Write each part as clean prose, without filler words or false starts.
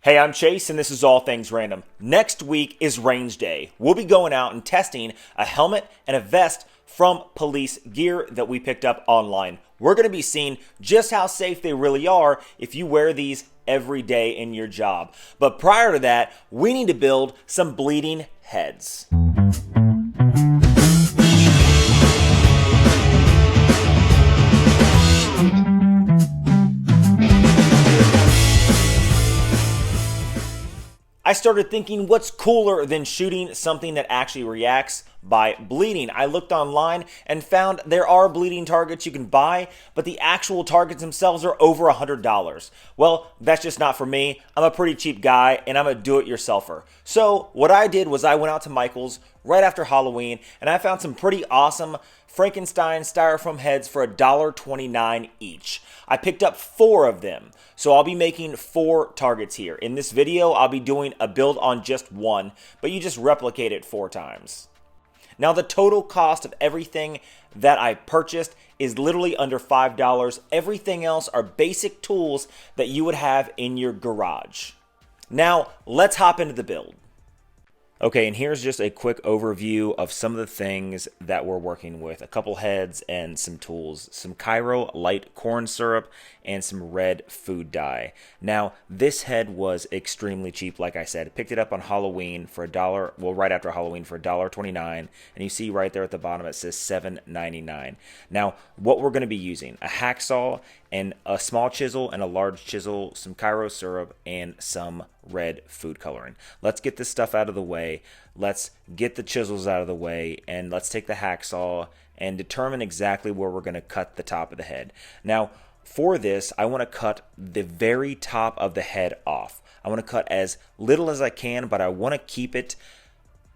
Hey, I'm Chase, and this is All Things Random. Next week is Range Day. We'll be going out and testing a helmet and a vest from Police Gear that we picked up online. We're going to be seeing just how safe they really are if you wear these every day in your job. But prior to that, we need to build some bleeding heads. I started thinking, what's cooler than shooting something that actually reacts by bleeding? I looked online and found there are bleeding targets you can buy, but the actual targets themselves are over $100. Well, that's just not for me. I'm a pretty cheap guy and I'm a do-it-yourselfer. So what I did was I went out to Michael's right after Halloween and I found some pretty awesome Frankenstein styrofoam heads for $1.29 each. I picked up 4 of them, so I'll be making 4 targets here. In this video, I'll be doing a build on just one, but you just replicate it 4 times. Now, the total cost of everything that I purchased is literally under $5. Everything else are basic tools that you would have in your garage. Now, let's hop into the build. Okay, and here's just a quick overview of some of the things that we're working with. A couple heads and some tools. Some Cairo light corn syrup and some red food dye. Now, this head was extremely cheap, like I said. Picked it up on Halloween for $1, well, right after Halloween for $1.29. And you see right there at the bottom it says $7.99. Now, what we're going to be using, a hacksaw and a small chisel and a large chisel, some Cairo syrup, and some red food coloring. Let's get this stuff out of the way. Let's get the chisels out of the way, and let's take the hacksaw and determine exactly where we're going to cut the top of the head. Now, for this, I want to cut the very top of the head off. I want to cut as little as I can, but I want to keep it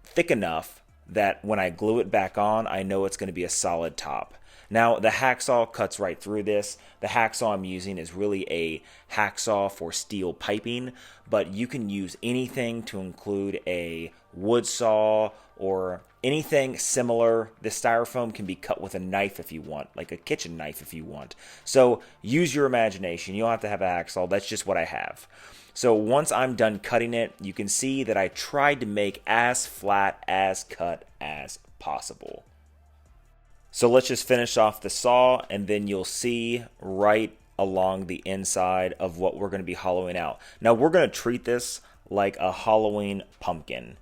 thick enough that when I glue it back on, I know it's going to be a solid top. Now, the hacksaw cuts right through this. The hacksaw I'm using is really a hacksaw for steel piping, but you can use anything to include a wood saw or anything similar. The styrofoam can be cut with a knife if you want, like a kitchen knife if you want. So use your imagination. You don't have to have a hacksaw. That's just what I have. So once I'm done cutting it, you can see that I tried to make as flat as cut as possible. So let's just finish off the saw, and then you'll see right along the inside of what we're going to be hollowing out. Now, we're going to treat this like a Halloween pumpkin.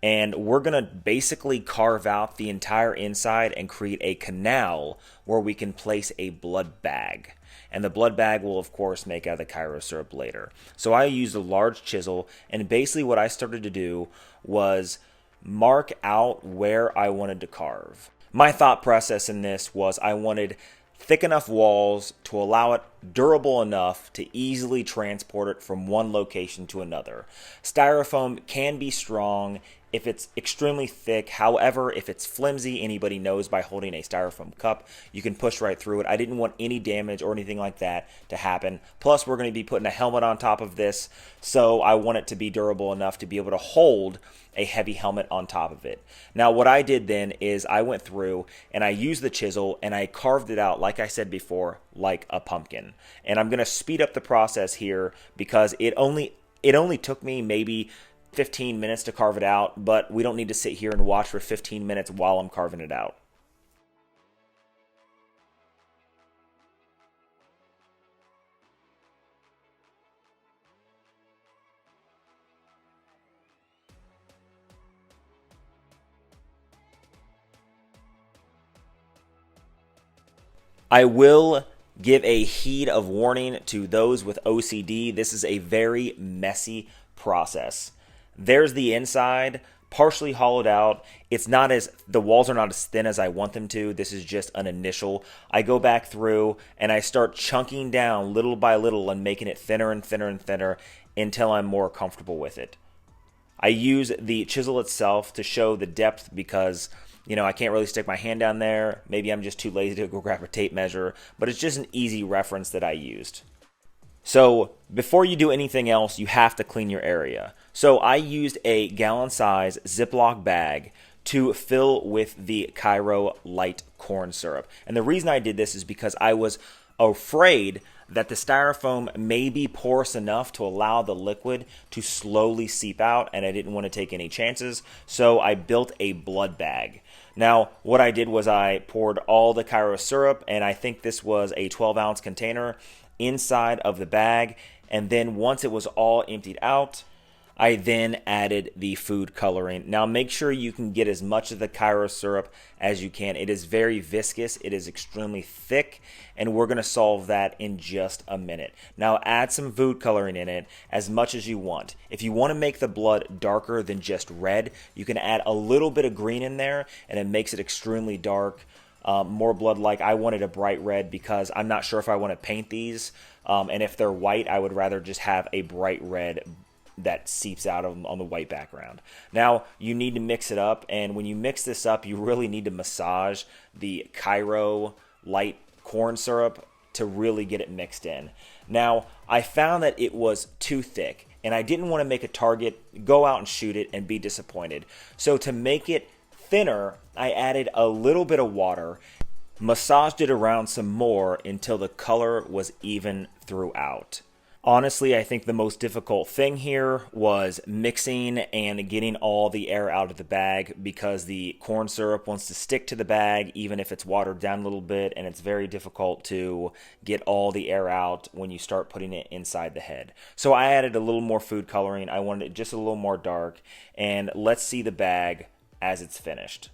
And we're going to basically carve out the entire inside and create a canal where we can place a blood bag. And the blood bag will, of course, make out of the Cairo syrup later. So I used a large chisel, and basically what I started to do was mark out where I wanted to carve. My thought process in this was I wanted thick enough walls to allow it durable enough to easily transport it from one location to another. Styrofoam can be strong if it's extremely thick. However, if it's flimsy, anybody knows by holding a styrofoam cup, you can push right through it. I didn't want any damage or anything like that to happen. Plus, we're going to be putting a helmet on top of this, so I want it to be durable enough to be able to hold a heavy helmet on top of it. Now, what I did then is I went through and I used the chisel and I carved it out, like I said before, like a pumpkin. And I'm going to speed up the process here because it only took me maybe 15 minutes to carve it out, but we don't need to sit here and watch for 15 minutes while I'm carving it out. I will give a heed of warning to those with OCD. This is a very messy process. There's the inside, partially hollowed out. The walls are not as thin as I want them to. This is just an initial. I go back through and I start chunking down little by little and making it thinner and thinner and thinner until I'm more comfortable with it. I use the chisel itself to show the depth because I can't really stick my hand down there. Maybe I'm just too lazy to go grab a tape measure, but it's just an easy reference that I used. So before you do anything else, you have to clean your area. So I used a gallon size Ziploc bag to fill with the Cairo light corn syrup. And the reason I did this is because I was afraid that the styrofoam may be porous enough to allow the liquid to slowly seep out, and I didn't want to take any chances, so I built a blood bag. Now, what I did was I poured all the Cairo syrup, and I think this was a 12-ounce container, inside of the bag, and then once it was all emptied out, I then added the food coloring. Now make sure you can get as much of the Cairo syrup as you can. It is very viscous, it is extremely thick, and we're going to solve that in just a minute. Now add some food coloring in it as much as you want. If you want to make the blood darker than just red, you can add a little bit of green in there, and it makes it extremely dark. More blood-like. I wanted a bright red because I'm not sure if I want to paint these, and if they're white, I would rather just have a bright red that seeps out on the white background. Now you need to mix it up, and when you mix this up, you really need to massage the Cairo light corn syrup to really get it mixed in. Now I found that it was too thick, and I didn't want to make a target, go out and shoot it, and be disappointed. So to make it thinner, I added a little bit of water, massaged it around some more until the color was even throughout. Honestly, I think the most difficult thing here was mixing and getting all the air out of the bag, because the corn syrup wants to stick to the bag even if it's watered down a little bit, and it's very difficult to get all the air out when you start putting it inside the head. So I added a little more food coloring. I wanted it just a little more dark, and let's see the bag as it's finished.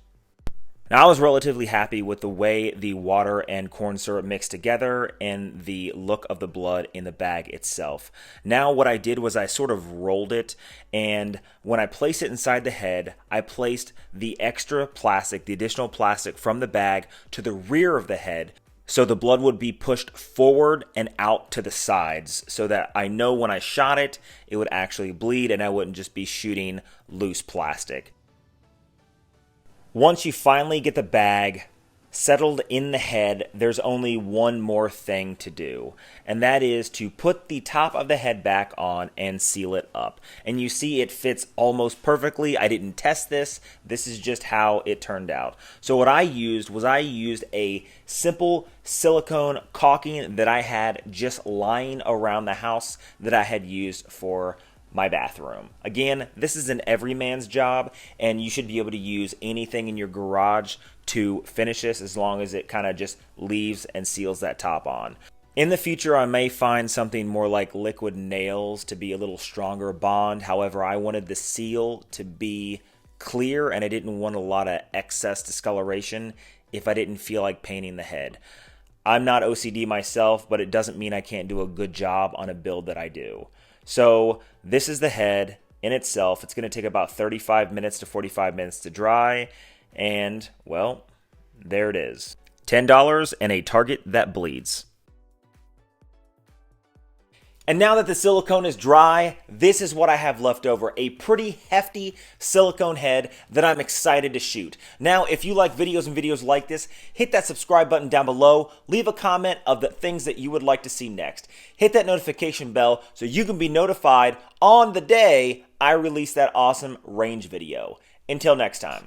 Now, I was relatively happy with the way the water and corn syrup mixed together and the look of the blood in the bag itself. Now, what I did was I sort of rolled it, and when I placed it inside the head, I placed the extra plastic, the additional plastic from the bag to the rear of the head, so the blood would be pushed forward and out to the sides, so that I know when I shot it, it would actually bleed and I wouldn't just be shooting loose plastic. Once you finally get the bag settled in the head, there's only one more thing to do, and that is to put the top of the head back on and seal it up. And you see it fits almost perfectly. I didn't test this. This is just how it turned out. So what I used was a simple silicone caulking that I had just lying around the house that I had used for my bathroom. Again, this is an everyman's job, and you should be able to use anything in your garage to finish this, as long as it kind of just leaves and seals that top on. In the future, I may find something more like liquid nails to be a little stronger bond. However, I wanted the seal to be clear, and I didn't want a lot of excess discoloration if I didn't feel like painting the head. I'm not OCD myself, but it doesn't mean I can't do a good job on a build that I do. So this is the head in itself. It's going to take about 35 minutes to 45 minutes to dry. And, well, there it is. $10 and a target that bleeds. And now that the silicone is dry, this is what I have left over. A pretty hefty silicone head that I'm excited to shoot. Now, if you like videos like this, hit that subscribe button down below. Leave a comment of the things that you would like to see next. Hit that notification bell so you can be notified on the day I release that awesome range video. Until next time.